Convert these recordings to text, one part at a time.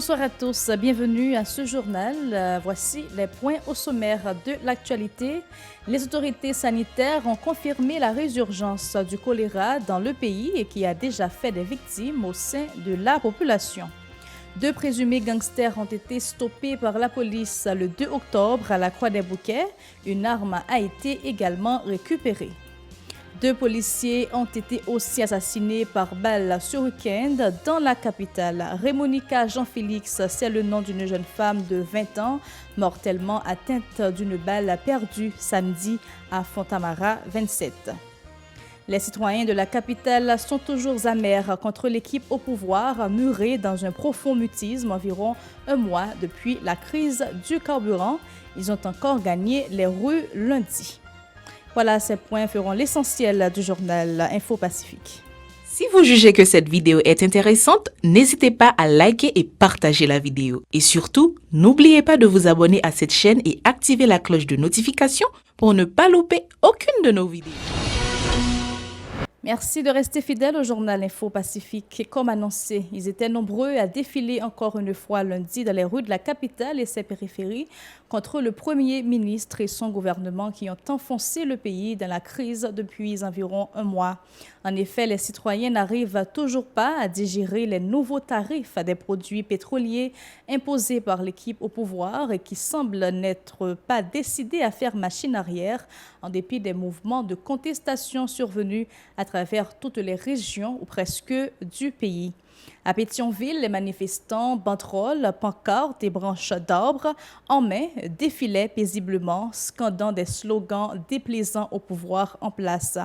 Bonsoir à tous, bienvenue à ce journal. Voici les points au sommaire de l'actualité. Les autorités sanitaires ont confirmé la résurgence du choléra dans le pays et qui a déjà fait des victimes au sein de la population. 2 présumés gangsters ont été stoppés par la police le 2 octobre à la Croix-des-Bouquets. Une arme a été également récupérée. 2 policiers ont été aussi assassinés par balle ce week-end dans la capitale. Rémonica Jean-Félix, c'est le nom d'une jeune femme de 20 ans, mortellement atteinte d'une balle perdue samedi à Fontamara 27. Les citoyens de la capitale sont toujours amers contre l'équipe au pouvoir, murée dans un profond mutisme environ un mois depuis la crise du carburant. Ils ont encore gagné les rues lundi. Voilà, ces points feront l'essentiel du journal Info Pacifique. Si vous jugez que cette vidéo est intéressante, n'hésitez pas à liker et partager la vidéo. Et surtout, n'oubliez pas de vous abonner à cette chaîne et activer la cloche de notification pour ne pas louper aucune de nos vidéos. Merci de rester fidèle au journal Info Pacifique. Comme annoncé, ils étaient nombreux à défiler encore une fois lundi dans les rues de la capitale et ses périphéries contre le Premier ministre et son gouvernement qui ont enfoncé le pays dans la crise depuis environ un mois. En effet, les citoyens n'arrivent toujours pas à digérer les nouveaux tarifs des produits pétroliers imposés par l'équipe au pouvoir et qui semblent n'être pas décidés à faire machine arrière en dépit des mouvements de contestation survenus à travers toutes les régions ou presque du pays. À Pétionville, les manifestants, banderoles, pancartes et branches d'arbres en main défilaient paisiblement, scandant des slogans déplaisants au pouvoir en place.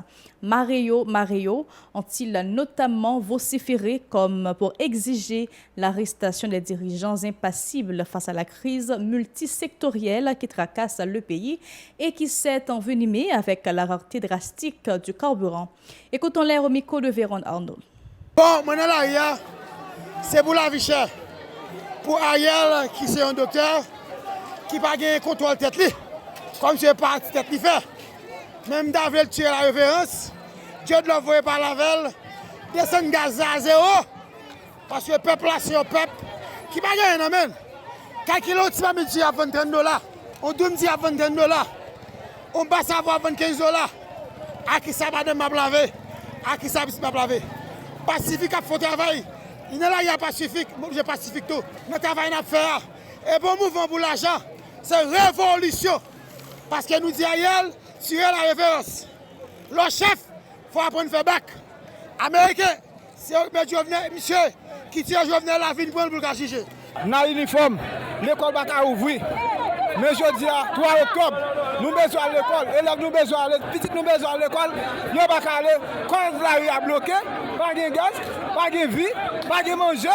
Maréo, Maréo ont-ils notamment vociféré comme pour exiger l'arrestation des dirigeants impassibles face à la crise multisectorielle qui tracasse le pays et qui s'est envenimée avec la rareté drastique du carburant. Écoutons-les au micro de Véron Arnaud. Bon, maintenant là, c'est pour la vie chère. Pour Ariel, qui c'est un docteur, qui n'a pas de contrôle tête li, comme c'est pas tête li fait. Même David tuer la révérence, Dieu de l'envoyer par la velle, descendre gaz à zéro, parce que le peuple là, c'est un peuple qui n'a pas de rien. 4 kilos, tu vas me dire à $23, on doit me dire à $23, on va savoir à $25, à qui ça va de m'a laver, à qui ça va me laver. Pacifique a fait travail. Il n'est là, il y a Pacifique, je Pacifique tout. Notre travail à faire. Et bon mouvement pour l'argent, c'est révolution. Parce que nous dit Ariel, sur la référence. Le chef, il faut apprendre à faire bac. Américain, c'est monsieur qui tire Jovenel la ville pour le juger. Dans l'uniforme, l'école va ouvrir. Mais je dis à 3 octobre, nous besoin à l'école, élèves nous besoin à l'école, petits nous besoin à l'école, nous ne pouvons pas aller, quand la rue a bloqué, pas de gaz, pas de vie, pas de manger,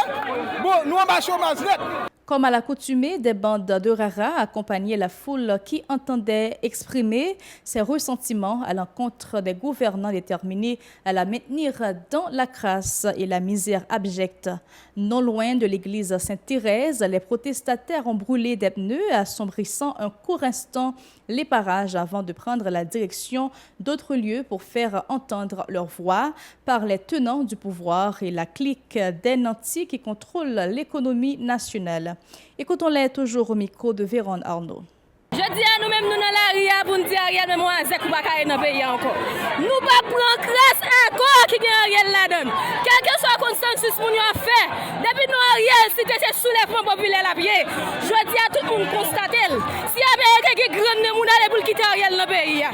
bon, nous on va chômage net. Comme à l'accoutumée, des bandes de rara accompagnaient la foule qui entendait exprimer ses ressentiments à l'encontre des gouvernants déterminés à la maintenir dans la crasse et la misère abjecte. Non loin de l'église Sainte-Thérèse, les protestataires ont brûlé des pneus, assombrissant un court instant les parages avant de prendre la direction d'autres lieux pour faire entendre leur voix par les tenants du pouvoir et la clique des nantis qui contrôlent l'économie nationale. Écoutons-les toujours au micro de Véron Arnaud. Je dis à nous-mêmes, nous dans la RIA pour nous dire Ariel, mais moi, c'est qu'on va pas dans le pays encore. Nous ne pouvons pas prendre grâce encore qui gagne Ariel là-dedans. Quel que soit le consensus que nous avons fait, depuis nous Ariel, c'était ce soulèvement populaire à pied. Je dis à tout le monde constater, si Amérique qui est grande, nous allons pour quitter Ariel dans le pays.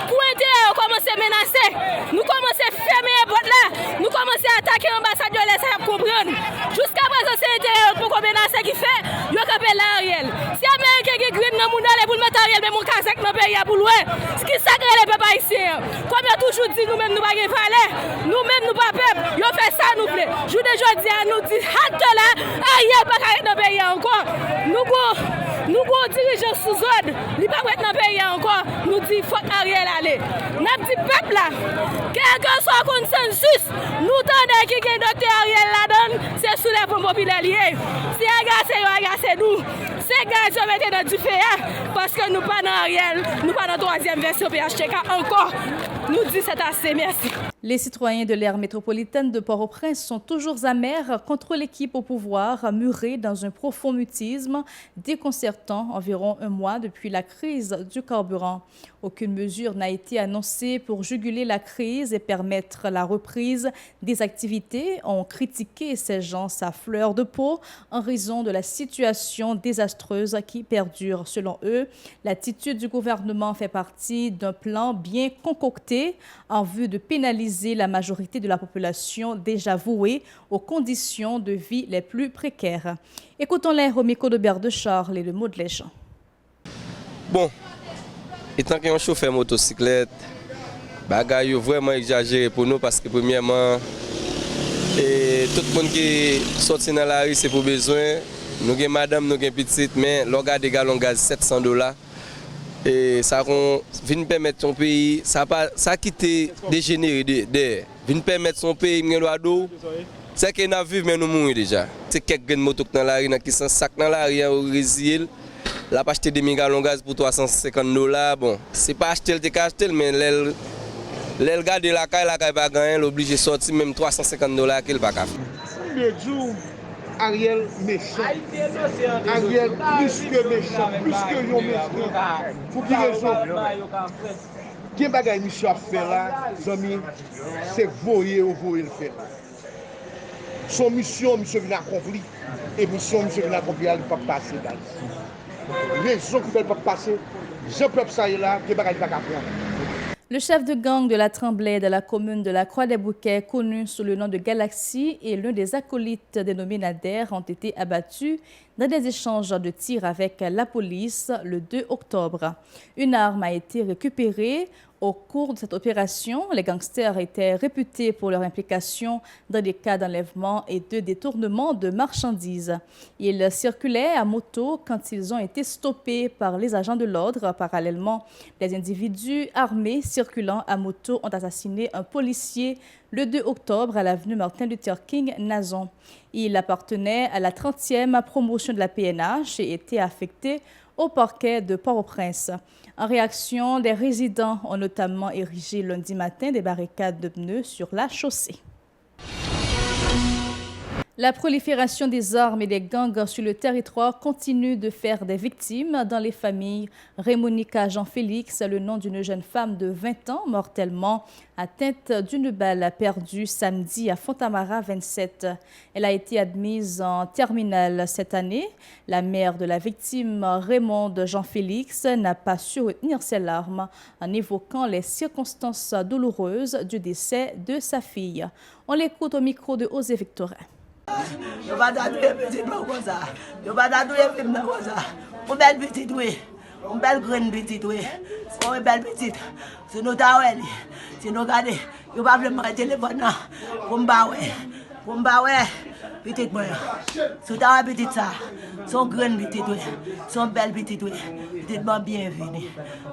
Pour intérêt, on commence à menacer. Nous commençons à fermer les portes là. Nous commençons à attaquer l'ambassade de l'Est à comprendre. Jusqu'à présent, c'est intérêt pour qu'on menace qui fait, il y a Ariel. Si Amérique qui est grande, nous allons pour le mettre Ariel, mais mon cas c'est que nos pays à loin. Ce qui sacré les peuples haïtiens. Comme il a toujours dit, nous-mêmes, nous ne pouvons pas aller. Nous-mêmes, nous ne pouvons pas peuple. Ils fait ça, nous plaît. Je dis à nous dire, hâte là, Ariel ne peut pas être dans le pays encore. Nous dirigeons sous ordre. Il ne peut pas être dans le pays encore. Nous disons, il faut Ariel aller. Nous dit peuple là, quel que soit le consensus, nous tendons qui est docteur Ariel là-dedans, c'est sous les populaires liés. Si agacez nous. C'est gaz on mettez dans du feu parce que nous pas dans Ariel, nous pas dans troisième version PHTK encore. Nous dit c'est assez, merci. Les citoyens de l'aire métropolitaine de Port-au-Prince sont toujours amers contre l'équipe au pouvoir, murée dans un profond mutisme déconcertant environ un mois depuis la crise du carburant. Aucune mesure n'a été annoncée pour juguler la crise et permettre la reprise des activités. On critiqué ces gens à fleur de peau en raison de la situation désastreuse qui perdure. Selon eux, l'attitude du gouvernement fait partie d'un plan bien concocté en vue de pénaliser la majorité de la population déjà vouée aux conditions de vie les plus précaires. Écoutons-les au micro de Bert de Charles et le mot de les gens. Bon, étant qu'un chauffeur motocyclette, bagaille vraiment exagéré pour nous parce que premièrement, et tout le monde qui sorti dans la rue c'est pour besoin. Nous avons madame, nous avons petite, mais l'organe de gallon gaz $700. Et ça vient permettre son pays, ça a quitté dégénéré d'air. Vient permettre son pays, il y a d'eau. C'est qu'on a vu, mais nous mourons déjà. C'est quelques motos dans la rue qui sont sacs dans la rue au Brésil. Là, pas acheter des gallons gaz pour $350. Bon, c'est pas acheter le acheter, mais l'elle garde la caille pas gagner, l'obligé de sortir même $350 qu'il pas faire. Ariel méchant. Ariel plus que méchant, plus que yon méchant. Pour quelle raison? Quel bagay monsieur a fait là, amis, c'est voyer le faire. Son mission, monsieur vient accomplir. Et mission, monsieur vient accomplir, il ne peut pas passer dans raison qui ne peut pas passer, je peux ça là, quel bagay pas apprendre. Le chef de gang de la Tremblay de la commune de la Croix-des-Bouquets, connu sous le nom de Galaxy, et l'un des acolytes dénommés Nader ont été abattus dans des échanges de tirs avec la police le 2 octobre. Une arme a été récupérée. Au cours de cette opération, les gangsters étaient réputés pour leur implication dans des cas d'enlèvement et de détournement de marchandises. Ils circulaient à moto quand ils ont été stoppés par les agents de l'ordre. Parallèlement, des individus armés circulant à moto ont assassiné un policier le 2 octobre à l'avenue Martin Luther King, Nazon. Il appartenait à la 30e promotion de la PNH et était affecté au parquet de Port-au-Prince. En réaction, des résidents ont notamment érigé lundi matin des barricades de pneus sur la chaussée. La prolifération des armes et des gangs sur le territoire continue de faire des victimes dans les familles. Rémonica Jean-Félix, le nom d'une jeune femme de 20 ans mortellement atteinte d'une balle perdue samedi à Fontamara 27. Elle a été admise en terminale cette année. La mère de la victime, Raymonde Jean-Félix, n'a pas su retenir ses larmes en évoquant les circonstances douloureuses du décès de sa fille. On l'écoute au micro de Osée Victorin. Je vais t'adouer petit comme ça. Je vais t'adouer comme ça. Une belle petite, oui. Une belle grande petite, oui. C'est une belle petite. C'est nos tawels. C'est nos gardés. Je vais vraiment le téléphone. Pour me baouer. Pour me baouer. Petite moi. C'est ta petite ça. Son grande petite, oui. Son belle petite, oui. Petite moi bienvenue.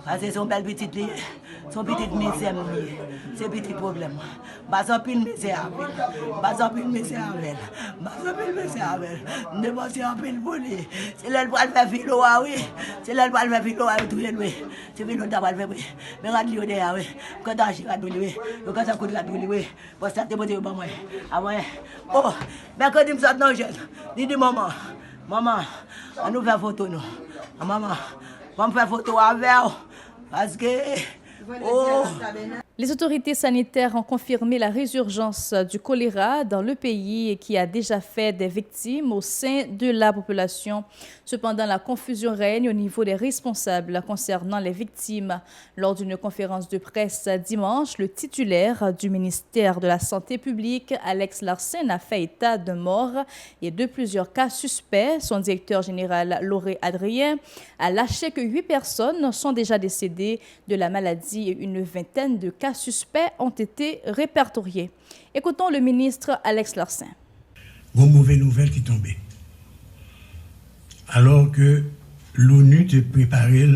Parce que son belle petite, son petite misère, c'est petit problème. Pas en pile misère avec. Pas en pile misère avec. Pas en pile misère avec. Ne pas en pile pour lui. C'est là pour faire philo, oui. C'est là pour faire philo, oui. C'est philo d'avoir fait, oui. Mais regarde lui derrière, oui. Quand t'as acheté, regarde lui, oui. Quand t'as coûté, regarde lui, oui. Parce que t'as déposé au bas, moi. Ah ouais. Oh, mais quand il me sort non, jeune. Dis maman, on nous fait photo, nous. Maman, on me fait photo avec. Parce que. Oh. Les autorités sanitaires ont confirmé la résurgence du choléra dans le pays qui a déjà fait des victimes au sein de la population. Cependant, la confusion règne au niveau des responsables concernant les victimes. Lors d'une conférence de presse dimanche, le titulaire du ministère de la Santé publique, Alex Larsen, a fait état de morts et de plusieurs cas suspects. Son directeur général, Lauré Adrien, a lâché que 8 personnes sont déjà décédées de la maladie et une vingtaine de cas suspects ont été répertoriés. Écoutons le ministre Alex Larsen. Une mauvaise nouvelle qui tombait. Alors que l'ONU te préparait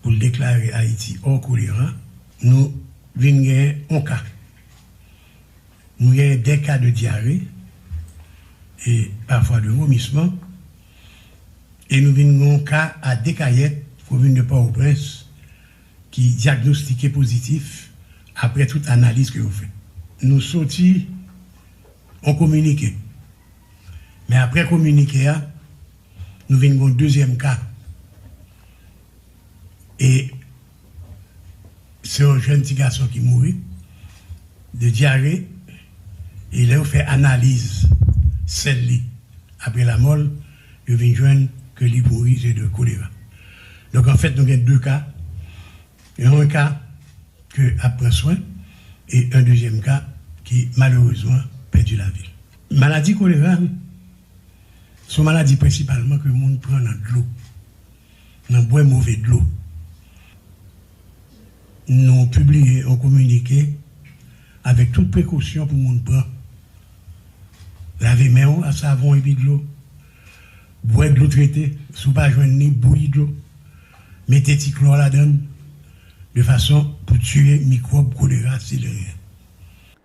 pour déclarer Haïti hors choléra, nous avons un cas. Nous avons des cas de diarrhée, et parfois de vomissement. Et nous venons un cas à Descaillettes, commune de Port-au-Prince, qui diagnostiqué positif après toute analyse que vous faites. Nous sortis, on communiqué. Mais après communiquer, nous venons un deuxième cas. Et c'est un jeune petit garçon qui mourit de diarrhée. Et là, on fait analyse, celle-là. Après la molle, je viens joindre que l'hyporie et de choléra. Donc en fait, nous avons deux cas. Il y a un cas que après soin et un deuxième cas qui malheureusement perdu la vie. Maladie choléra, c'est une maladie principalement que le monde prend dans de l'eau, dans bois mauvais de l'eau. Nous publions, on communiqué avec toute précaution pour le monde prendre. Laver mes mains à savon et puis de l'eau. Boire de l'eau traitée, sous pas joindre ni bouillie de l'eau. Mettez petit chlore là-dedans, de façon pour tuer microbes choléra cellulaire.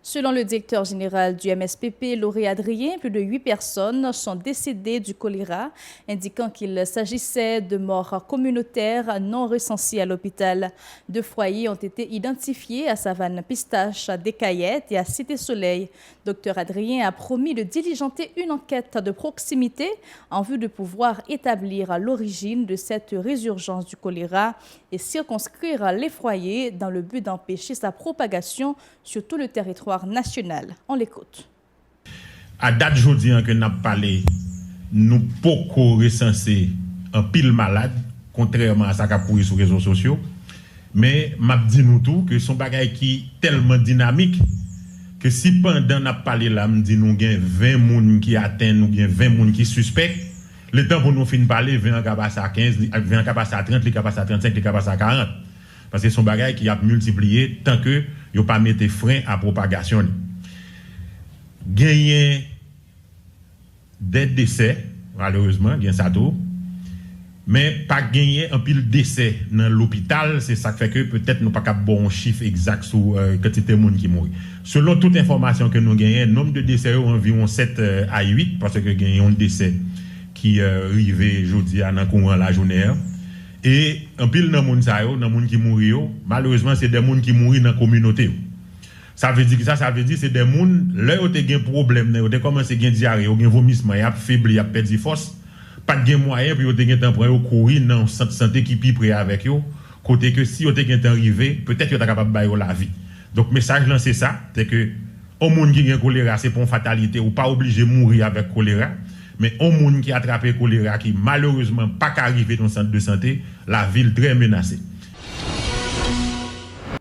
Selon le directeur général du MSPP, Lauré Adrien, plus de 8 personnes sont décédées du choléra, indiquant qu'il s'agissait de morts communautaires non recensées à l'hôpital. 2 foyers ont été identifiés à Savane-Pistache, à Descaillettes et à Cité-Soleil. Dr Adrien a promis de diligenter une enquête de proximité en vue de pouvoir établir l'origine de cette résurgence du choléra et circonscrire les foyers dans le but d'empêcher sa propagation sur tout le territoire national. On l'écoute. À date aujourd'hui que nous avons parlé, nous pouvons recenser un pile malade, contrairement à ce qui a couru sur les réseaux sociaux. Mais je dis nous tout que son bagage qui est tellement dynamique que si pendant nous avons parlé là, nous disons nous avons 20 personnes qui atteignent, nous avons 20 personnes qui suspectent. Le temps pour nous finir parler, 20 ans capable à 15, 20 capable à 30, les capable à 35, les capable à 40. Parce que son bagage qui a multiplié tant que yo pas mettre frein à propagation. Gagner des décès malheureusement, bien ça tout. Mais pas gagner un pile décès dans l'hôpital, c'est ça qui fait que peut-être nous pas capable bon chiffre exact sur quantité de monde qui mourit. Selon toute information que nous gagnons, nombre de décès environ 7 à 8 parce que gagnons un décès qui arrivé aujourd'hui dans courant la journée. Et un pile dans monde ça yo, dans monde qui mourit malheureusement c'est des monde qui mourir dans la communauté. Ça veut dire que ça veut dire c'est des monde là où te gen problème, où te commencé gen diarrhée, ou gen vomissement, y a faibli, y a perdu force, pas de gen moyen puis te gen temps pour courir dans centre santé qui pi près avec yo, côté que si yo te gen temps arrivé, peut-être yo ta capable bailler la vie. Donc message là c'est ça, c'est que au monde qui gen choléra c'est pour une fatalité ou pas obligé mourir avec choléra. Mais au monde qui a attrapé choléra qui malheureusement pas qu'arriver dans le centre de santé, la ville très menacée.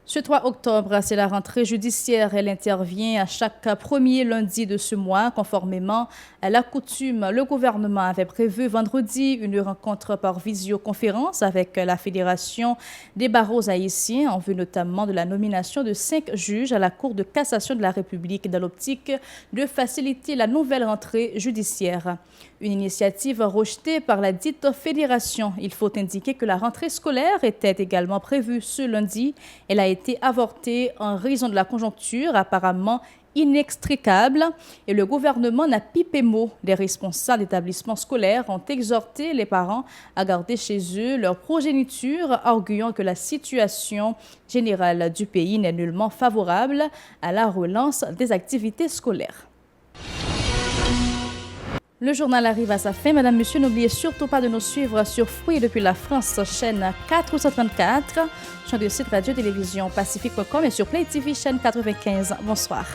Ce 3 octobre, c'est la rentrée judiciaire. Elle intervient à chaque premier lundi de ce mois, conformément à la coutume. Le gouvernement avait prévu vendredi une rencontre par visioconférence avec la Fédération des barreaux haïtiens, en vue notamment de la nomination de 5 juges à la Cour de cassation de la République, dans l'optique de faciliter la nouvelle rentrée judiciaire. Une initiative rejetée par la dite fédération. Il faut indiquer que la rentrée scolaire était également prévue ce lundi. Elle a été avortée en raison de la conjoncture apparemment inextricable et le gouvernement n'a pipé mot. Les responsables d'établissements scolaires ont exhorté les parents à garder chez eux leur progéniture, arguant que la situation générale du pays n'est nullement favorable à la relance des activités scolaires. Le journal arrive à sa fin. Madame, Monsieur, n'oubliez surtout pas de nous suivre sur Fruits depuis la France, chaîne 434, sur le site radio-télévision pacifique.com et sur Play TV, chaîne 95. Bonsoir.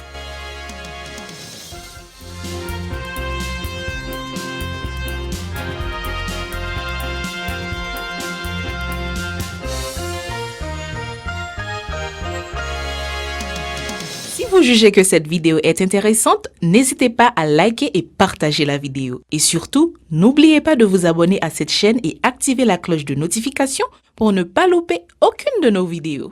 Si vous jugez que cette vidéo est intéressante, n'hésitez pas à liker et partager la vidéo. Et surtout, n'oubliez pas de vous abonner à cette chaîne et activer la cloche de notification pour ne pas louper aucune de nos vidéos.